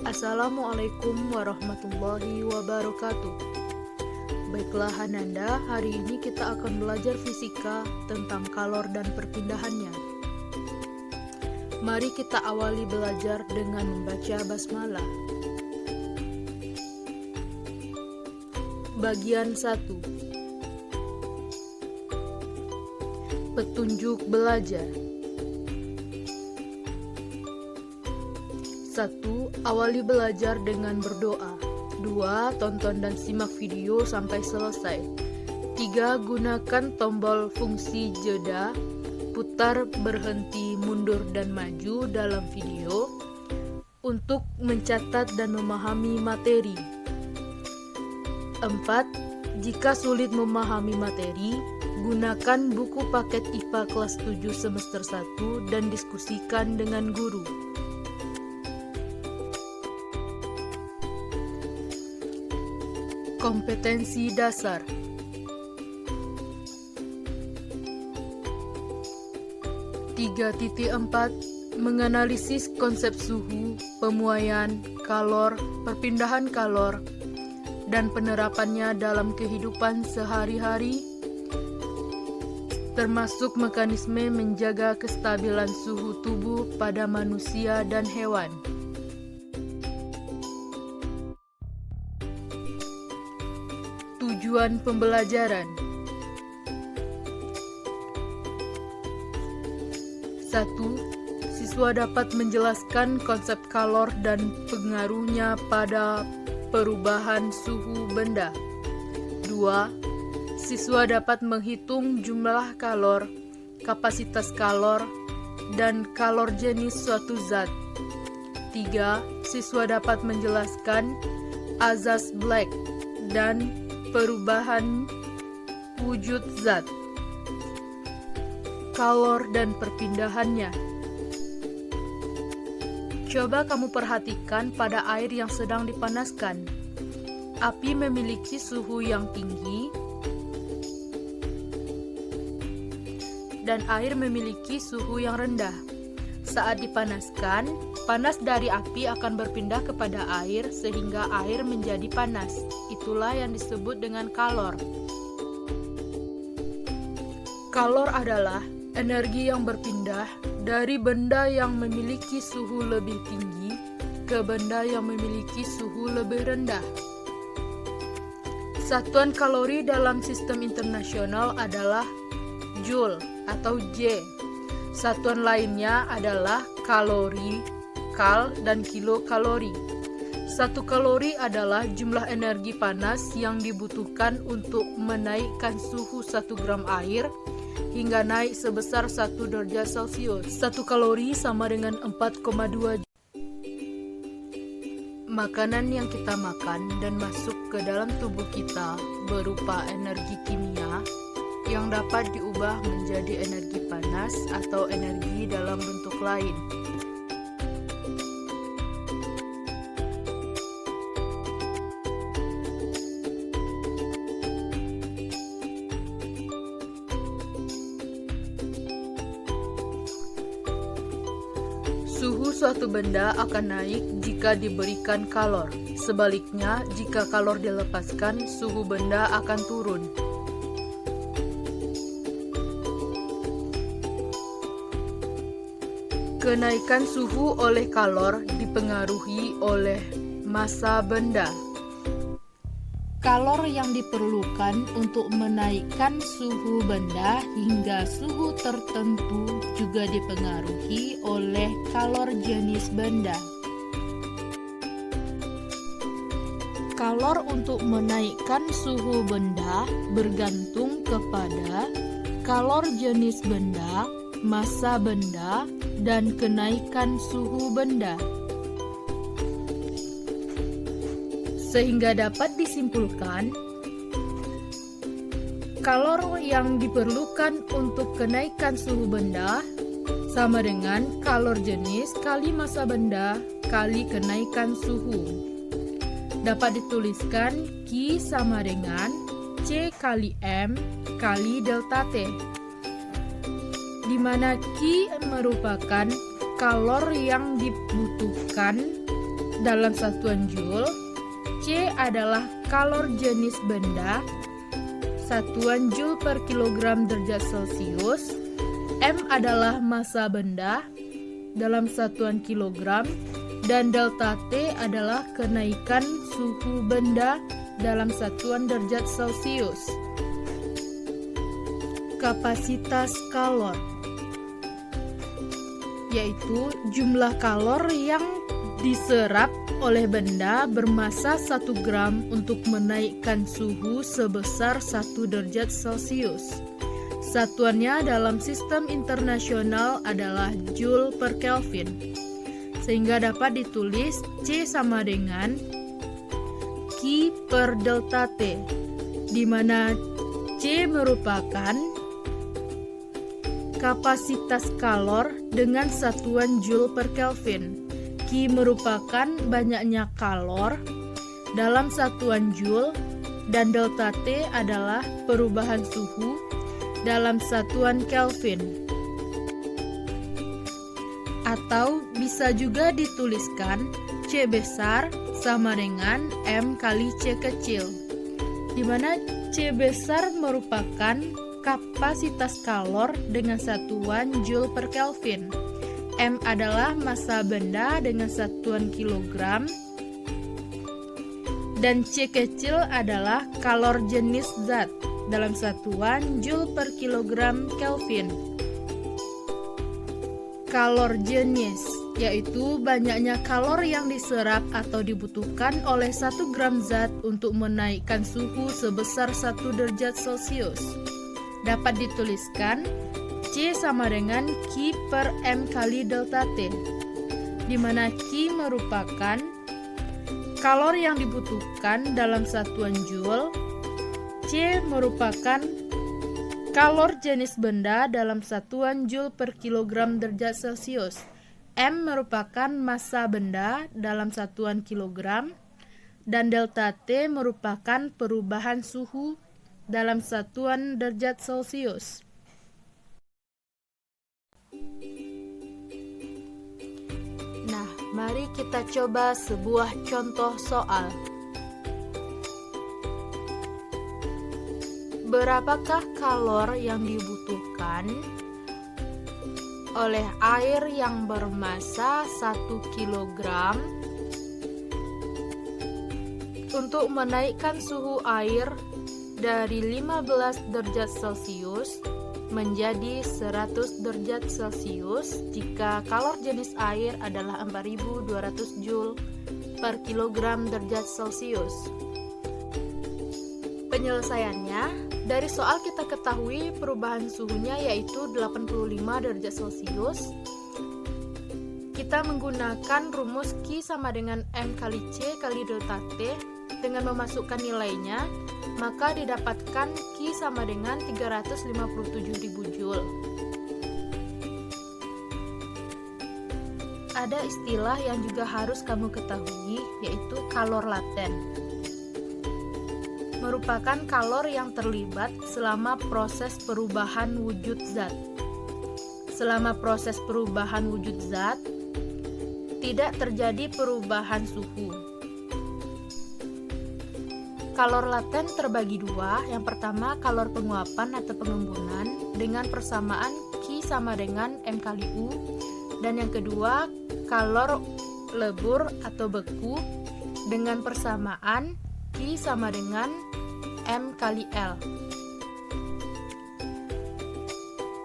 Assalamualaikum warahmatullahi wabarakatuh. Baiklah Hananda, hari ini kita akan belajar fisika tentang kalor dan perpindahannya. Mari kita awali belajar dengan membaca basmalah. Bagian 1. Petunjuk belajar. 1. Awali belajar dengan berdoa. 2. Tonton dan simak video sampai selesai. 3. Gunakan tombol fungsi jeda, putar, berhenti, mundur, dan maju dalam video untuk mencatat dan memahami materi. 4. Jika sulit memahami materi, gunakan buku paket IPA kelas 7 semester 1 dan diskusikan dengan guru. Kompetensi dasar. 3.4 Menganalisis konsep suhu, pemuaian, kalor, perpindahan kalor, dan penerapannya dalam kehidupan sehari-hari, termasuk mekanisme menjaga kestabilan suhu tubuh pada manusia dan hewan. Tujuan pembelajaran. 1. Siswa dapat menjelaskan konsep kalor dan pengaruhnya pada perubahan suhu benda. 2. Siswa dapat menghitung jumlah kalor, kapasitas kalor, dan kalor jenis suatu zat. 3. Siswa dapat menjelaskan azas Black dan perubahan wujud zat, kalor dan perpindahannya. Coba kamu perhatikan pada air yang sedang dipanaskan. Api memiliki suhu yang tinggi dan air memiliki suhu yang rendah. Saat dipanaskan, panas dari api akan berpindah kepada air sehingga air menjadi panas. Itulah yang disebut dengan kalor. Kalor adalah energi yang berpindah dari benda yang memiliki suhu lebih tinggi ke benda yang memiliki suhu lebih rendah. Satuan kalori dalam sistem internasional adalah Joule atau J. Satuan lainnya adalah kalori, kal, dan kilokalori. 1 kalori adalah jumlah energi panas yang dibutuhkan untuk menaikkan suhu 1 gram air hingga naik sebesar 1 derajat Celcius. 1 kalori sama dengan 4,2 Makanan yang kita makan dan masuk ke dalam tubuh kita berupa energi kimia yang dapat diubah menjadi energi panas atau energi dalam bentuk lain. Suhu suatu benda akan naik jika diberikan kalor. Sebaliknya, jika kalor dilepaskan, suhu benda akan turun. Kenaikan suhu oleh kalor dipengaruhi oleh massa benda. Kalor yang diperlukan untuk menaikkan suhu benda hingga suhu tertentu juga dipengaruhi oleh kalor jenis benda. Kalor untuk menaikkan suhu benda bergantung kepada kalor jenis benda, massa benda, dan kenaikan suhu benda. Sehingga dapat disimpulkan, kalor yang diperlukan untuk kenaikan suhu benda sama dengan kalor jenis kali massa benda kali kenaikan suhu. Dapat dituliskan Q sama dengan C kali M kali delta T, di mana Q merupakan kalor yang dibutuhkan dalam satuan Joule. C adalah kalor jenis benda, satuan Joule per kilogram derajat Celcius. M adalah massa benda dalam satuan kilogram, dan delta T adalah kenaikan suhu benda dalam satuan derajat Celcius. Kapasitas kalor yaitu jumlah kalor yang diserap oleh benda bermassa 1 gram untuk menaikkan suhu sebesar 1 derajat Celcius. Satuannya dalam sistem internasional adalah Joule per Kelvin, sehingga dapat ditulis C sama dengan Q per delta T, di mana C merupakan kapasitas kalor dengan satuan Joule per Kelvin. Q merupakan banyaknya kalor dalam satuan Joule, dan delta T adalah perubahan suhu dalam satuan Kelvin. Atau bisa juga dituliskan C besar sama dengan M kali C kecil, di mana C besar merupakan kapasitas kalor dengan satuan Joule per Kelvin. M adalah massa benda dengan satuan kilogram, dan C kecil adalah kalor jenis zat dalam satuan Joule per kilogram Kelvin. Kalor jenis yaitu banyaknya kalor yang diserap atau dibutuhkan oleh 1 gram zat untuk menaikkan suhu sebesar 1 derajat Celcius. Dapat dituliskan C sama dengan Q per M kali delta T, di mana Q merupakan kalor yang dibutuhkan dalam satuan Joule, C merupakan kalor jenis benda dalam satuan Joule per kilogram derajat Celcius, M merupakan massa benda dalam satuan kilogram, dan delta T merupakan perubahan suhu dalam satuan derajat Celcius. Nah, mari kita coba sebuah contoh soal. Berapakah kalor yang dibutuhkan oleh air yang bermassa 1 kg untuk menaikkan suhu air dari 15 derajat Celcius menjadi 100 derajat Celcius jika kalor jenis air adalah 4200 Joule per kilogram derajat Celcius. Penyelesaiannya, dari soal kita ketahui perubahan suhunya yaitu 85 derajat Celcius. Kita menggunakan rumus Q sama dengan M kali C kali delta T. Dengan memasukkan nilainya, maka didapatkan Q sama dengan 357.000 Joule. Ada istilah yang juga harus kamu ketahui, yaitu kalor laten. Merupakan kalor yang terlibat selama proses perubahan wujud zat. Selama proses perubahan wujud zat, tidak terjadi perubahan suhu. Kalor laten terbagi dua. Yang pertama, kalor penguapan atau pengembunan dengan persamaan Q sama dengan M kali U. Dan yang kedua, kalor lebur atau beku dengan persamaan Q sama dengan M kali L,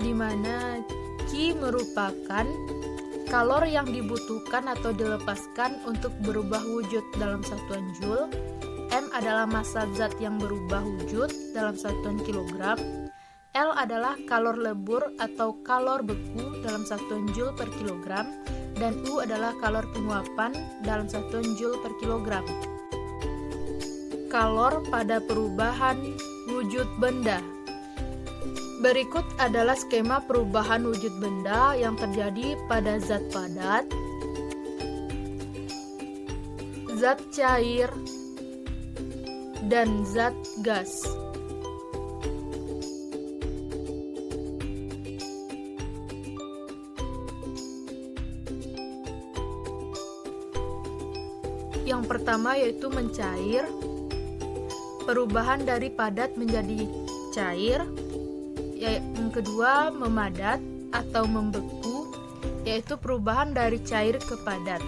di mana Q merupakan kalor yang dibutuhkan atau dilepaskan untuk berubah wujud dalam satuan Joule. M adalah massa zat yang berubah wujud dalam satuan kilogram. L adalah kalor lebur atau kalor beku dalam satuan Joule per kilogram. Dan U adalah kalor penguapan dalam satuan Joule per kilogram. Kalor pada perubahan wujud benda. Berikut adalah skema perubahan wujud benda yang terjadi pada zat padat, zat cair, dan zat gas. Yang pertama yaitu mencair, perubahan dari padat menjadi cair. Yang kedua memadat atau membeku, yaitu perubahan dari cair ke padat.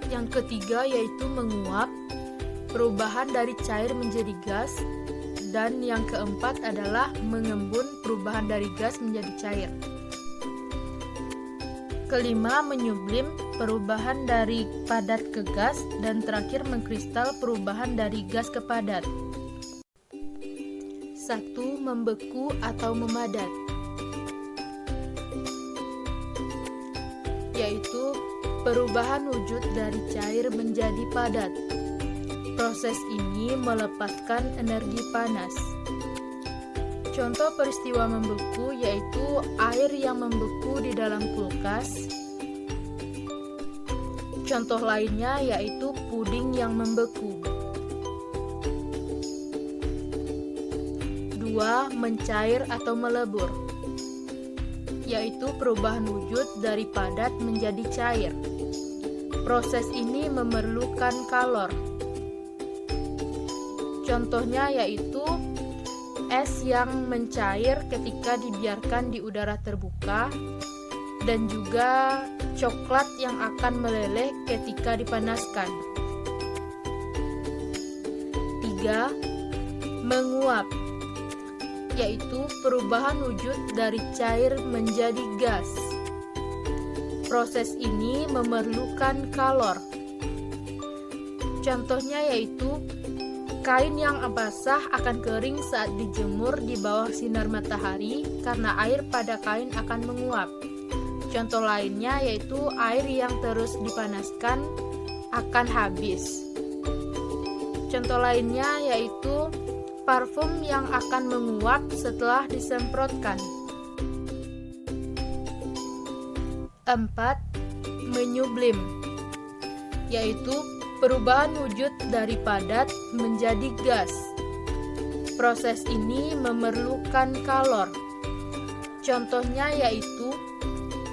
Yang ketiga yaitu menguap, perubahan dari cair menjadi gas. Dan yang keempat adalah mengembun, perubahan dari gas menjadi cair. Kelima, menyublim, perubahan dari padat ke gas. Dan terakhir, mengkristal, perubahan dari gas ke padat. 1. Membeku atau memadat, yaitu perubahan wujud dari cair menjadi padat. Proses ini melepaskan energi panas. Contoh peristiwa membeku yaitu air yang membeku di dalam kulkas. Contoh lainnya yaitu puding yang membeku. 2. Mencair atau melebur, yaitu perubahan wujud dari padat menjadi cair. Proses ini memerlukan kalor. Contohnya yaitu es yang mencair ketika dibiarkan di udara terbuka, dan juga coklat yang akan meleleh ketika dipanaskan. 3. Menguap, yaitu perubahan wujud dari cair menjadi gas. Proses ini memerlukan kalor. Contohnya yaitu kain yang basah akan kering saat dijemur di bawah sinar matahari karena air pada kain akan menguap. Contoh lainnya yaitu air yang terus dipanaskan akan habis. Contoh lainnya yaitu parfum yang akan menguap setelah disemprotkan. 4. Menyublim, yaitu perubahan wujud dari padat menjadi gas. Proses ini memerlukan kalor. Contohnya yaitu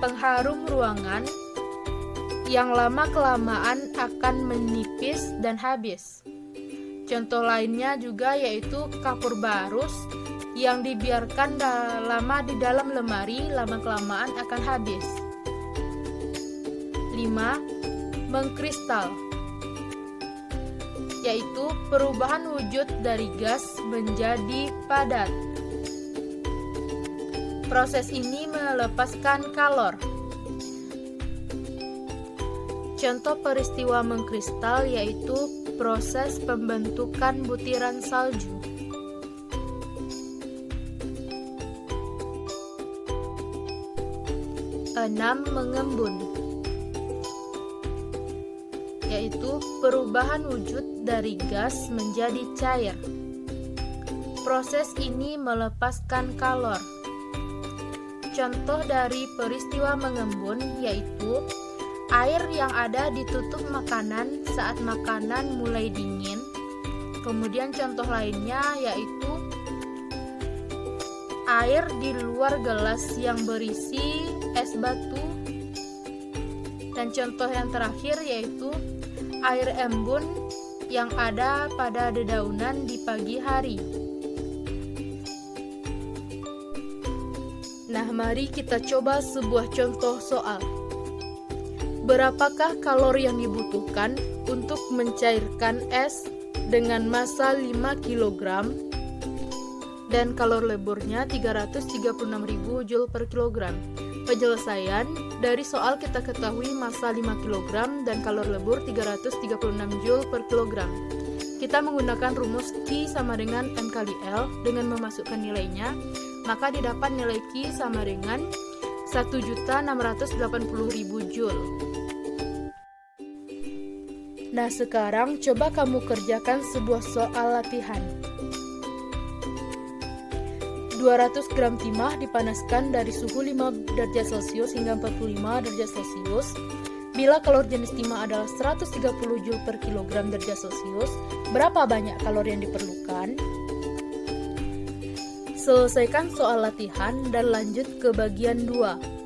pengharum ruangan yang lama-kelamaan akan menipis dan habis. Contoh lainnya juga yaitu kapur barus yang dibiarkan lama di dalam lemari, lama-kelamaan akan habis. 5. Mengkristal, yaitu perubahan wujud dari gas menjadi padat. Proses ini melepaskan kalor. Contoh peristiwa mengkristal yaitu proses pembentukan butiran salju. 6. Mengembun, yaitu perubahan wujud dari gas menjadi cair. Proses ini melepaskan kalor. Contoh dari peristiwa mengembun yaitu air yang ada di tutup makanan saat makanan mulai dingin. Kemudian contoh lainnya yaitu air di luar gelas yang berisi es batu. Dan contoh yang terakhir yaitu air embun yang ada pada dedaunan di pagi hari. Nah, mari kita coba sebuah contoh soal. Berapakah kalori yang dibutuhkan untuk mencairkan es dengan massa 5 kg dan kalor leburnya 336.000 Joule per kilogram? Penyelesaian dari soal kita ketahui massa 5 kg dan kalor lebur 336 Joule per kilogram. Kita menggunakan rumus Q sama dengan M kali L dengan memasukkan nilainya, maka didapat nilai Q sama dengan 1.680.000 Joule. Nah, sekarang coba kamu kerjakan sebuah soal latihan. 200 gram timah dipanaskan dari suhu 5 derajat Celcius hingga 45 derajat Celcius. Bila kalori jenis timah adalah 130 Joule per kilogram derajat Celcius, berapa banyak kalori yang diperlukan? Selesaikan soal latihan dan lanjut ke bagian 2.